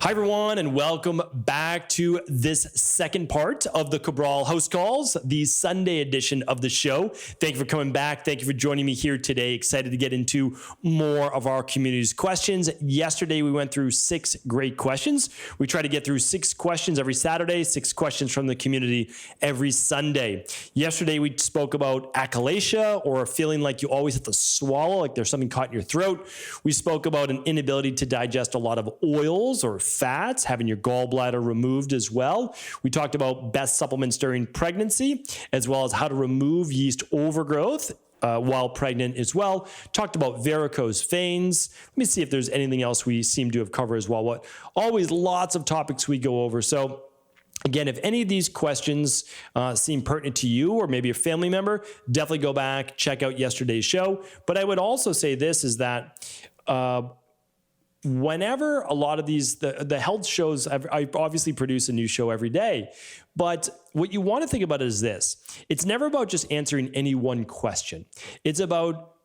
Hi, everyone, and welcome back to this second part of the Cabral HouseCalls, the Sunday edition of the show. Thank you for coming back. Thank you for joining me here today. Excited to get into more of our community's questions. Yesterday, we went through 6 great questions. We try to get through 6 questions every Saturday, 6 questions from the community every Sunday. Yesterday, we spoke about achalasia, or feeling like you always have to swallow, like there's something caught in your throat. We spoke about an inability to digest a lot of oils or fats, having your gallbladder removed as well. We talked about best supplements during pregnancy, as well as how to remove yeast overgrowth while pregnant as well. Talked about varicose veins. Let me see if there's anything else we seem to have covered as well. Always lots of topics we go over. So again, if any of these questions seem pertinent to you or maybe a family member, definitely go back, check out yesterday's show. But I would also say this is that whenever a lot of these, the health shows, I obviously produce a new show every day, but what you want to think about is this. It's never about just answering any one question. It's about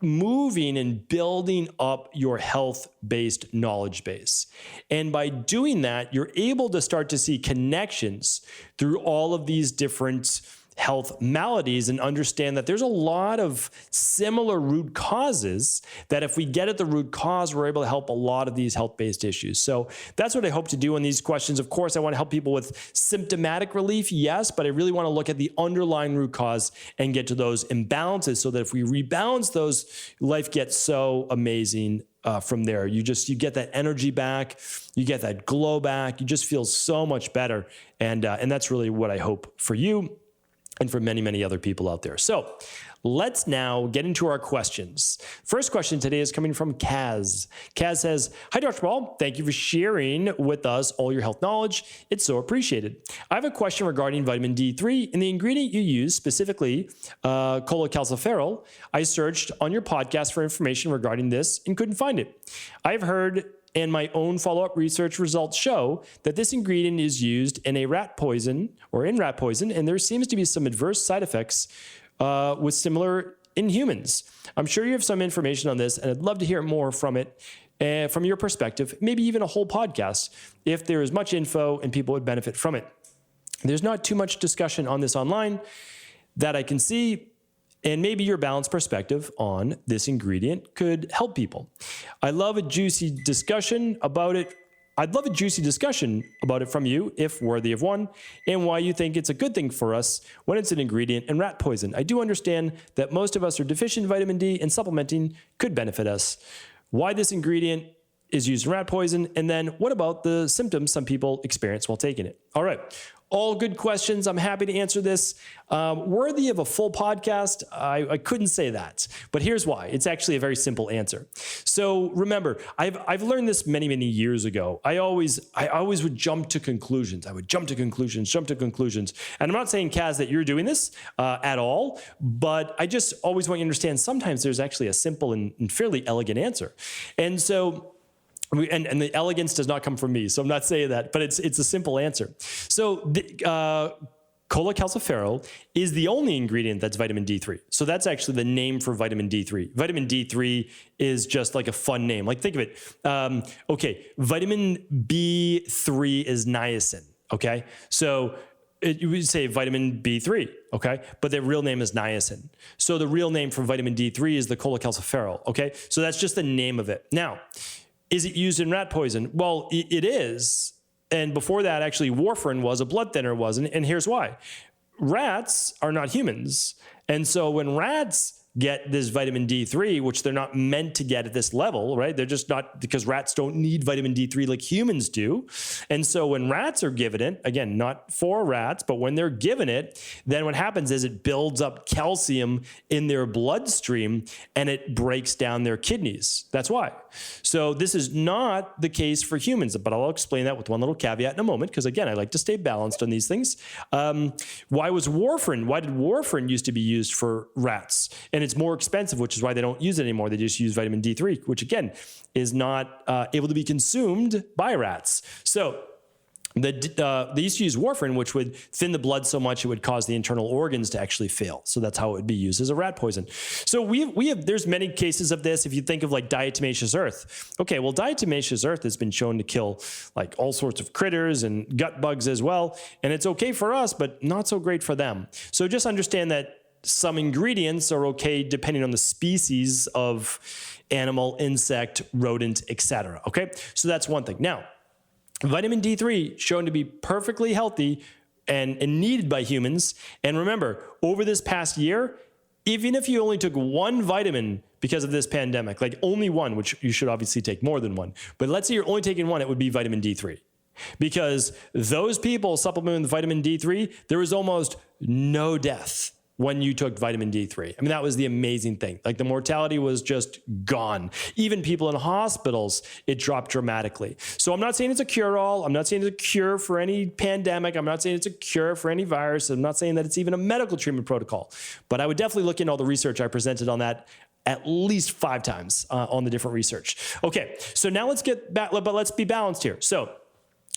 moving and building up your health-based knowledge base. And by doing that, you're able to start to see connections through all of these different health maladies and understand that there's a lot of similar root causes that if we get at the root cause, we're able to help a lot of these health-based issues. So that's what I hope to do on these questions. Of course, I want to help people with symptomatic relief, yes, but I really want to look at the underlying root cause and get to those imbalances so that if we rebalance those, life gets so amazing from there. You get that energy back, you get that glow back, you just feel so much better. And that's really what I hope for you and for many, many other people out there. So let's now get into our questions. First question today is coming from Kaz. Kaz says, "Hi, Dr. Paul. Thank you for sharing with us all your health knowledge. It's so appreciated. I have a question regarding vitamin D3 and the ingredient you use, specifically Cholecalciferol. I searched on your podcast for information regarding this and couldn't find it. I've heard and my own follow-up research results show that this ingredient is used in rat poison, and there seems to be some adverse side effects with similar in humans. I'm sure you have some information on this, and I'd love to hear more from it, from your perspective, maybe even a whole podcast, if there is much info and people would benefit from it. There's not too much discussion on this online that I can see, and maybe your balanced perspective on this ingredient could help people. I'd love a juicy discussion about it from you, if worthy of one, and why you think it's a good thing for us when it's an ingredient in rat poison. I do understand that most of us are deficient in vitamin D, and supplementing could benefit us. Why this ingredient is used in rat poison, and then what about the symptoms some people experience while taking it?" All right. All good questions. I'm happy to answer this. Worthy of a full podcast? I couldn't say that, but here's why. It's actually a very simple answer. So remember, I've learned this many, many years ago. I always would jump to conclusions. I would jump to conclusions. And I'm not saying, Kaz, that you're doing this at all, but I just always want you to understand sometimes there's actually a simple and fairly elegant answer. And so and the elegance does not come from me, so I'm not saying that, but it's a simple answer. So Cholecalciferol is the only ingredient that's vitamin D3. So that's actually the name for vitamin D3. Vitamin D3 is just like a fun name. Like think of it. Vitamin B3 is niacin. Okay, so you would say vitamin B3, okay? But the real name is niacin. So the real name for vitamin D3 is the cholecalciferol, okay? So that's just the name of it. Now, is it used in rat poison? Well, it is. And before that, actually, warfarin was, a blood thinner was. And here's why. Rats are not humans. And so when rats get this vitamin D3, which they're not meant to get at this level, right? They're just not, because rats don't need vitamin D3 like humans do. And so when rats are given it, again, not for rats, but when they're given it, then what happens is it builds up calcium in their bloodstream and it breaks down their kidneys. That's why. So this is not the case for humans, but I'll explain that with one little caveat in a moment, because again, I like to stay balanced on these things. Why did warfarin used to be used for rats? And it's more expensive, which is why they don't use it anymore. They just use vitamin D3, which again is not able to be consumed by rats. So They used to use warfarin, which would thin the blood so much it would cause the internal organs to actually fail. So that's how it would be used as a rat poison. So there's many cases of this. If you think of like diatomaceous earth, okay, well, diatomaceous earth has been shown to kill like all sorts of critters and gut bugs as well, and it's okay for us, but not so great for them. So just understand that some ingredients are okay depending on the species of animal, insect, rodent, etc. Okay, so that's one thing. Now, vitamin D3 shown to be perfectly healthy and needed by humans. And remember, over this past year, even if you only took one vitamin because of this pandemic, like only one, which you should obviously take more than one, but let's say you're only taking one, it would be vitamin D3. Because those people supplementing with vitamin D3, there was almost no death when you took vitamin D3. I mean, that was the amazing thing. Like the mortality was just gone. Even people in hospitals, it dropped dramatically. So I'm not saying it's a cure-all. I'm not saying it's a cure for any pandemic. I'm not saying it's a cure for any virus. I'm not saying that it's even a medical treatment protocol. But I would definitely look into all the research I presented on that at least 5 times on the different research. Okay, so now let's get back, but let's be balanced here. So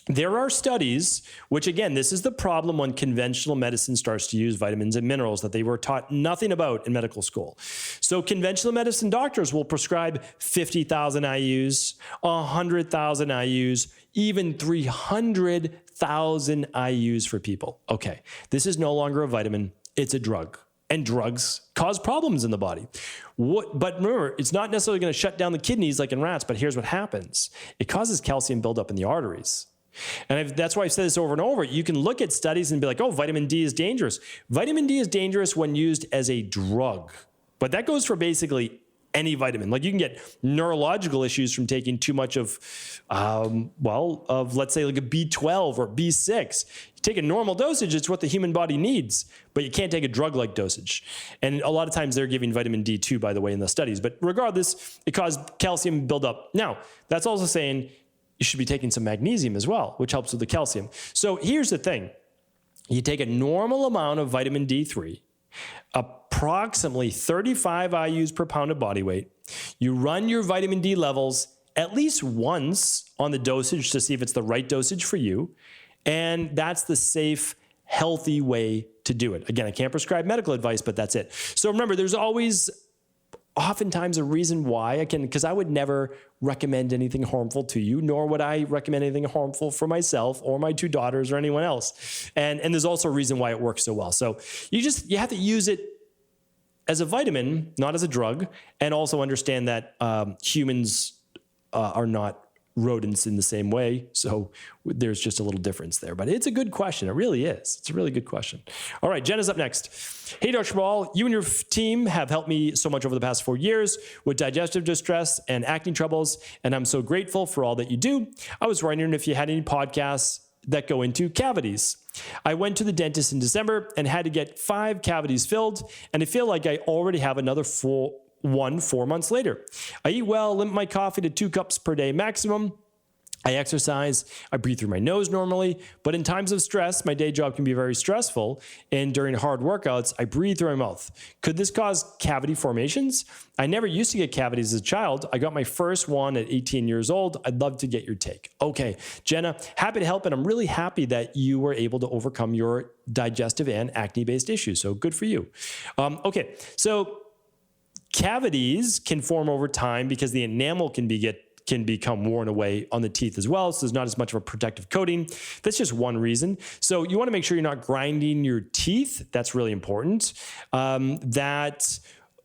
there are studies, which again, this is the problem when conventional medicine starts to use vitamins and minerals that they were taught nothing about in medical school. So conventional medicine doctors will prescribe 50,000 IUs, 100,000 IUs, even 300,000 IUs for people. Okay, this is no longer a vitamin, it's a drug. And drugs cause problems in the body. But remember, it's not necessarily going to shut down the kidneys like in rats, but here's what happens. It causes calcium buildup in the arteries. And that's why I've said this over and over. You can look at studies and be like, oh, vitamin D is dangerous. Vitamin D is dangerous when used as a drug. But that goes for basically any vitamin. Like you can get neurological issues from taking too much of let's say like a B12 or B6. You take a normal dosage, it's what the human body needs, but you can't take a drug-like dosage. And a lot of times they're giving vitamin D2, by the way, in the studies. But regardless, it caused calcium buildup. Now, that's also saying you should be taking some magnesium as well, which helps with the calcium. So here's the thing. You take a normal amount of vitamin D3, approximately 35 IUs per pound of body weight. You run your vitamin D levels at least once on the dosage to see if it's the right dosage for you. And that's the safe, healthy way to do it. Again, I can't prescribe medical advice, but that's it. So remember, there's always oftentimes a reason why because I would never recommend anything harmful to you, nor would I recommend anything harmful for myself or my 2 daughters or anyone else. And there's also a reason why it works so well. So you have to use it as a vitamin, not as a drug, and also understand that humans are not rodents in the same way. So there's just a little difference there, but it's a good question. It really is. It's a really good question. All right, Jen is up next. Hey, Dr. Cabral, you and your team have helped me so much over the past 4 years with digestive distress and acne troubles, and I'm so grateful for all that you do. I was wondering if you had any podcasts that go into cavities. I went to the dentist in December and had to get 5 cavities filled, and I feel like I already have another 4 months later. I eat well, limit my coffee to 2 cups per day maximum. I exercise, I breathe through my nose normally, but in times of stress, my day job can be very stressful, and during hard workouts, I breathe through my mouth. Could this cause cavity formations? I never used to get cavities as a child. I got my first one at 18 years old. I'd love to get your take. Okay, Jenna, happy to help, and I'm really happy that you were able to overcome your digestive and acne-based issues, so good for you. Okay, so cavities can form over time because the enamel can become worn away on the teeth as well. So there's not as much of a protective coating. That's just one reason. So you want to make sure you're not grinding your teeth. That's really important.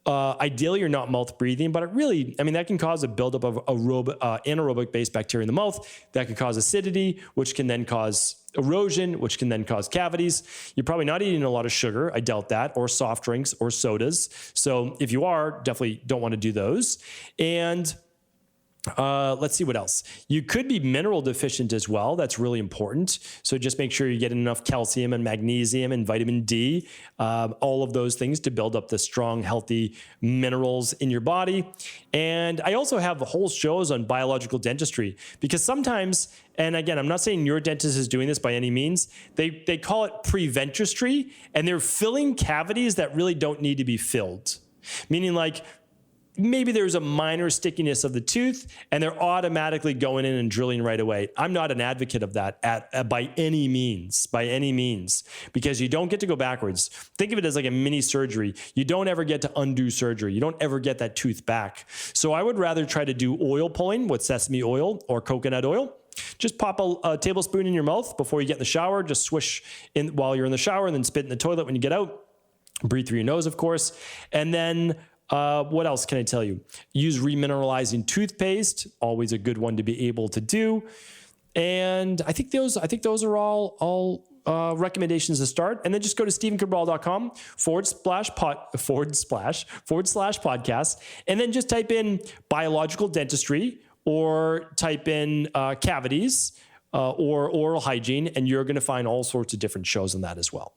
Ideally, you're not mouth breathing, but that can cause a buildup of anaerobic-based bacteria in the mouth. That can cause acidity, which can then cause erosion, which can then cause cavities. You're probably not eating a lot of sugar. I doubt that, or soft drinks or sodas. So if you are, definitely don't want to do those. And let's see what else. You could be mineral deficient as well. That's really important. So just make sure you're getting enough calcium and magnesium and vitamin D, all of those things to build up the strong, healthy minerals in your body. And I also have whole shows on biological dentistry because sometimes, and again, I'm not saying your dentist is doing this by any means, they call it preventistry, and they're filling cavities that really don't need to be filled. Meaning like, maybe there's a minor stickiness of the tooth and they're automatically going in and drilling right away. I'm not an advocate of that by any means, because you don't get to go backwards. Think of it as like a mini surgery. You don't ever get to undo surgery. You don't ever get that tooth back. So I would rather try to do oil pulling with sesame oil or coconut oil. Just pop a tablespoon in your mouth before you get in the shower. Just swish in while you're in the shower and then spit in the toilet when you get out. Breathe through your nose, of course. And then what else can I tell you? Use remineralizing toothpaste, always a good one to be able to do. And I think those are all recommendations to start. And then just go to stephencabral.com /podcast. And then just type in biological dentistry or type in cavities or oral hygiene, and you're going to find all sorts of different shows on that as well.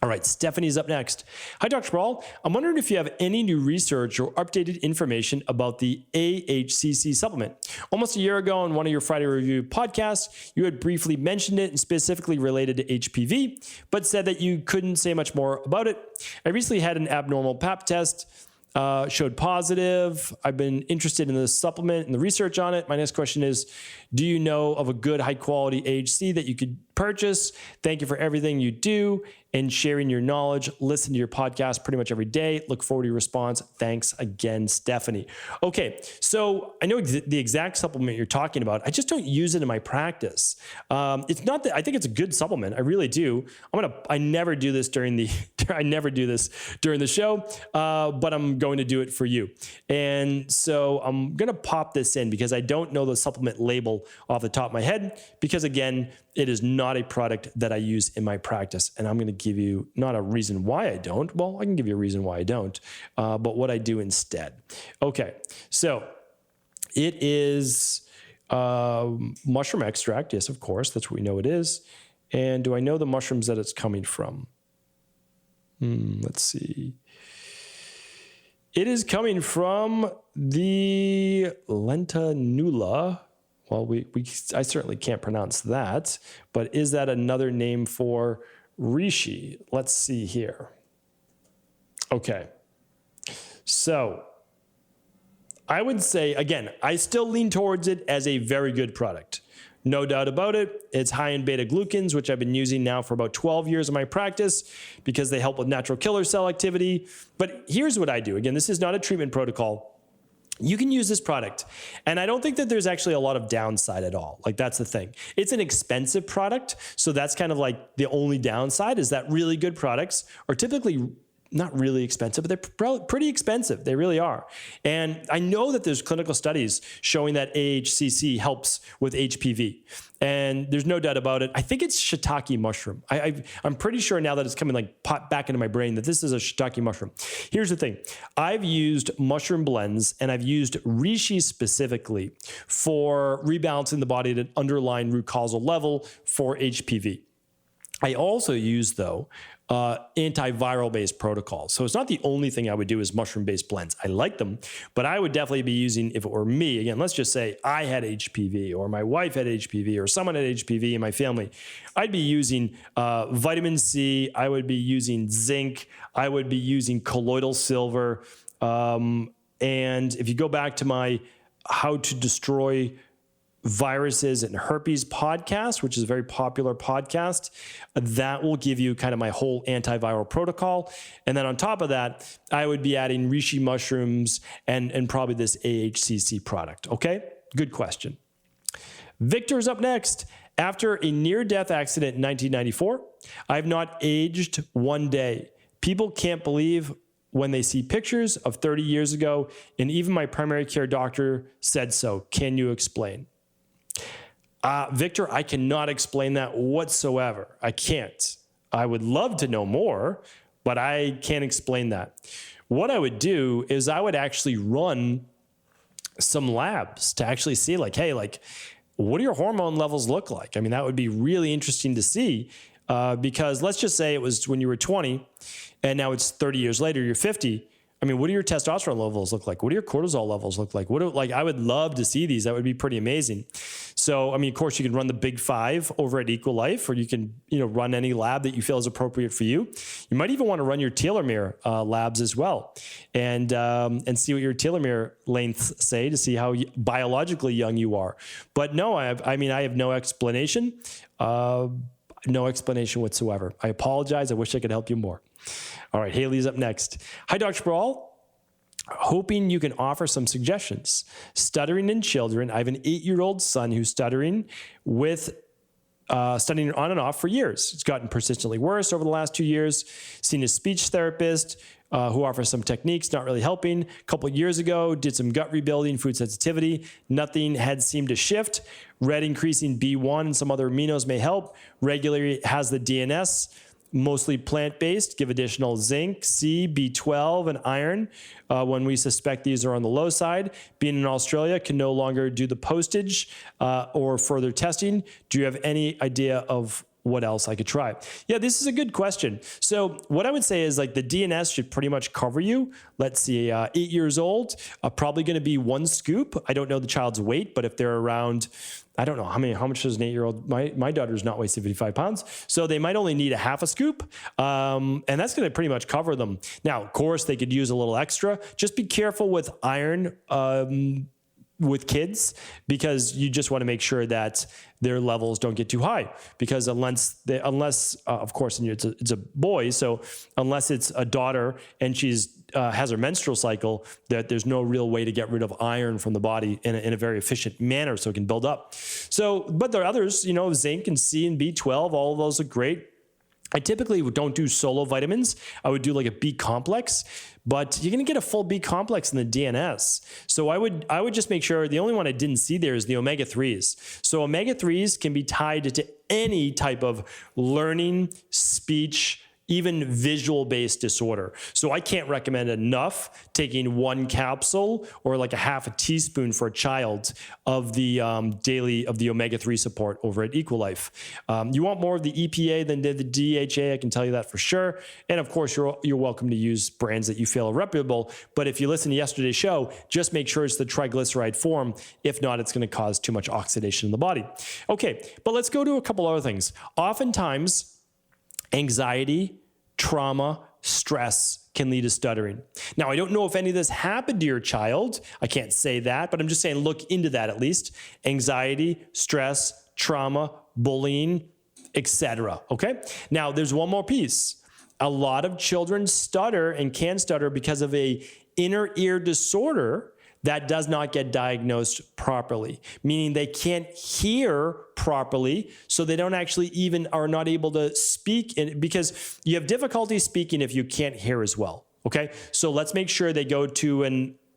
All right, Stephanie's up next. Hi, Dr. Cabral. I'm wondering if you have any new research or updated information about the AHCC supplement. Almost a year ago on one of your Friday Review podcasts, you had briefly mentioned it and specifically related to HPV, but said that you couldn't say much more about it. I recently had an abnormal pap test, showed positive. I've been interested in the supplement and the research on it. My next question is, do you know of a good high quality AHC that you could purchase? Thank you for everything you do and sharing your knowledge. Listen to your podcast pretty much every day. Look forward to your response. Thanks again, Stephanie. Okay, so I know the exact supplement you're talking about. I just don't use it in my practice. It's not that I think it's a good supplement. I really do. I never do this during the show, but I'm going to do it for you. And so I'm going to pop this in because I don't know the supplement label off the top of my head because, again, it is not a product that I use in my practice. And I'm going to give you not a reason why I don't. Well, I can give you a reason why I don't, but what I do instead. Okay, so it is mushroom extract. Yes, of course. That's what we know it is. And do I know the mushrooms that it's coming from? Let's see. It is coming from the Lentanula. Well, I certainly can't pronounce that, but is that another name for reishi? Let's see here. Okay. So I would say, again, I still lean towards it as a very good product. No doubt about it. It's high in beta glucans, which I've been using now for about 12 years in my practice because they help with natural killer cell activity. But here's what I do. Again, this is not a treatment protocol. You can use this product, and I don't think that there's actually a lot of downside at all. Like, that's the thing. It's an expensive product, so that's kind of like the only downside is that really good products are typically not really expensive, but they're pretty expensive. They really are. And I know that there's clinical studies showing that AHCC helps with HPV. And there's no doubt about it. I think it's shiitake mushroom. I'm pretty sure now that it's coming like pop back into my brain that this is a shiitake mushroom. Here's the thing. I've used mushroom blends and I've used reishi specifically for rebalancing the body at an underlying root causal level for HPV. I also use, though, antiviral-based protocols. So it's not the only thing I would do is mushroom-based blends. I like them, but I would definitely be using, if it were me, again, let's just say I had HPV or my wife had HPV or someone had HPV in my family, I'd be using vitamin C, I would be using zinc, I would be using colloidal silver, and if you go back to my How to Destroy Viruses and Herpes podcast, which is a very popular podcast, that will give you kind of my whole antiviral protocol. And then on top of that, I would be adding reishi mushrooms and probably this AHCC product. Okay, good question. Victor's up next. After a near-death accident in 1994, I've not aged one day. People can't believe when they see pictures of 30 years ago, and even my primary care doctor said so. Can you explain? Victor, I cannot explain that whatsoever. I can't. I would love to know more, but I can't explain that. What I would do is I would actually run some labs to actually see like, hey, like, what do your hormone levels look like? I mean, that would be really interesting to see because let's just say it was when you were 20 and now it's 30 years later, you're 50. I mean, what do your testosterone levels look like? What do your cortisol levels look like? I would love to see these. That would be pretty amazing. So, I mean, of course, you can run the Big Five over at Equal Life, or you can, run any lab that you feel is appropriate for you. You might even want to run your telomere labs as well, and see what your telomere lengths say to see how biologically young you are. But no, I have no explanation. No explanation whatsoever. I apologize. I wish I could help you more. All right, Haley's up next. Hi, Dr. Cabral. Hoping you can offer some suggestions. Stuttering in children. I have an 8-year-old son who's stuttering stuttering on and off for years. It's gotten persistently worse over the last 2 years. Seen a speech therapist who offers some techniques, not really helping. A couple of years ago, did some gut rebuilding, food sensitivity. Nothing had seemed to shift. Read increasing B1 and some other aminos may help. Regularly has the DNS. Mostly plant-based, give additional zinc, C, B12, and iron when we suspect these are on the low side. Being in Australia, can no longer do the postage or further testing. Do you have any idea of what else I could try? Yeah, this is a good question. So what I would say is the DNS should pretty much cover you. Let's see, 8 years old, probably going to be 1 scoop. I don't know the child's weight, but if they're around, I don't know how much does an 8-year-old, my daughter's not weigh 55 pounds. So they might only need a half a scoop. And that's going to pretty much cover them. Now, of course, they could use a little extra. Just be careful with iron, with kids, because you just want to make sure that their levels don't get too high, because unless of course, and it's a boy, so unless it's a daughter and she's has her menstrual cycle, that there's no real way to get rid of iron from the body in a very efficient manner, so it can build up. So, but there are others, zinc and C and B12, all of those are great. I typically don't do solo vitamins. I would do like a B complex, but you're going to get a full B complex in the DNS. So I would just make sure, the only one I didn't see there is the omega-3s. So omega-3s can be tied to any type of learning, speech, even visual-based disorder. So I can't recommend enough taking 1 capsule or like a half a teaspoon for a child of the the omega-3 support over at Equal Life. You want more of the EPA than the DHA, I can tell you that for sure. And of course, you're welcome to use brands that you feel are reputable. But if you listen to yesterday's show, just make sure it's the triglyceride form. If not, it's going to cause too much oxidation in the body. Okay, but let's go to a couple other things. Oftentimes, anxiety, trauma, stress can lead to stuttering. Now, I don't know if any of this happened to your child. I can't say that, but I'm just saying look into that at least. Anxiety, stress, trauma, bullying, etc. Okay? Now, there's one more piece. A lot of children stutter and can stutter because of an inner ear disorder that does not get diagnosed properly, meaning they can't hear properly, so they don't actually even are not able to speak, because you have difficulty speaking if you can't hear as well, okay? So let's make sure they go to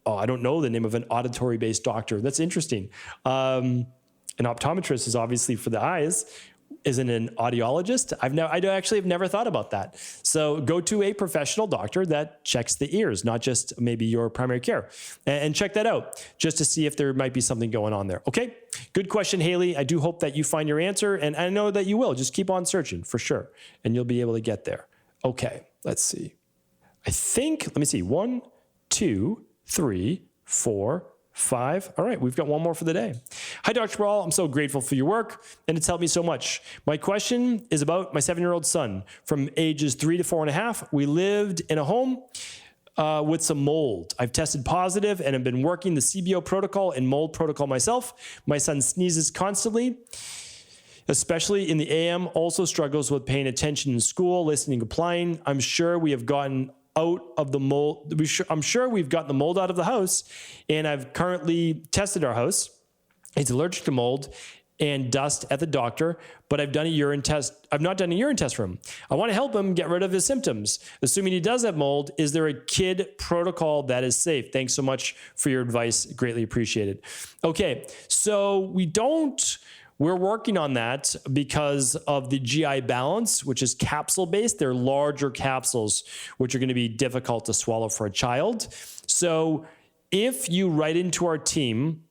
I don't know the name of an auditory-based doctor. That's interesting. An optometrist is obviously for the eyes. Isn't an audiologist? I actually have never thought about that. So go to a professional doctor that checks the ears, not just maybe your primary care, and check that out just to see if there might be something going on there. Okay, good question, Haley. I do hope that you find your answer, and I know that you will. Just keep on searching for sure, and you'll be able to get there. Okay, let's see. Let me see. 1, 2, 3, 4, 5. All right, we've got one more for the day. Hi, Dr. Cabral. I'm so grateful for your work, and it's helped me so much. My question is about my 7-year-old son. From ages 3 to 4.5, we lived in a home with some mold. I've tested positive and have been working the CBO protocol and mold protocol myself. My son sneezes constantly, especially in the AM, also struggles with paying attention in school, listening, complying. I'm sure we have gotten out of the mold. I'm sure we've gotten the mold out of the house, and I've currently tested our house. He's allergic to mold and dust at the doctor, but I've done a urine test. I've not done a urine test for him. I want to help him get rid of his symptoms. Assuming he does have mold, is there a kid protocol that is safe? Thanks so much for your advice. Greatly appreciated. Okay, so we're working on that because of the GI balance, which is capsule-based. They're larger capsules, which are going to be difficult to swallow for a child. So if you write into our team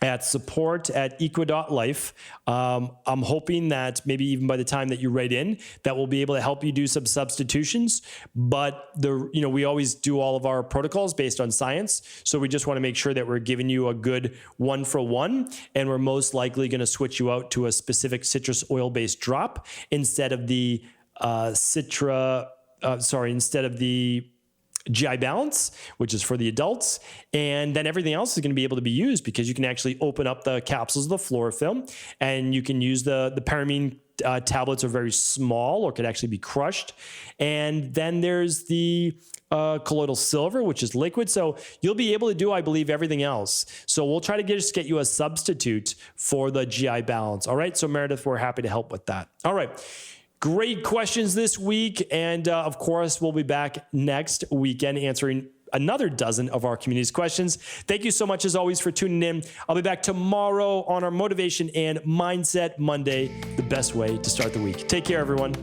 at support@equa.life. I'm hoping that maybe even by the time that you write in, that we'll be able to help you do some substitutions. But we always do all of our protocols based on science. So we just want to make sure that we're giving you a good 1-for-1, and we're most likely going to switch you out to a specific citrus oil-based drop instead of the instead of the GI Balance, which is for the adults. And then everything else is going to be able to be used because you can actually open up the capsules of the Florafilm, and you can use the Paramine tablets are very small or could actually be crushed. And then there's the colloidal silver, which is liquid. So you'll be able to do, I believe, everything else. So we'll try to just get you a substitute for the GI Balance. All right. So Meredith, we're happy to help with that. All right. Great questions this week. And of course, we'll be back next weekend answering another dozen of our community's questions. Thank you so much, as always, for tuning in. I'll be back tomorrow on our Motivation and Mindset Monday, the best way to start the week. Take care, everyone.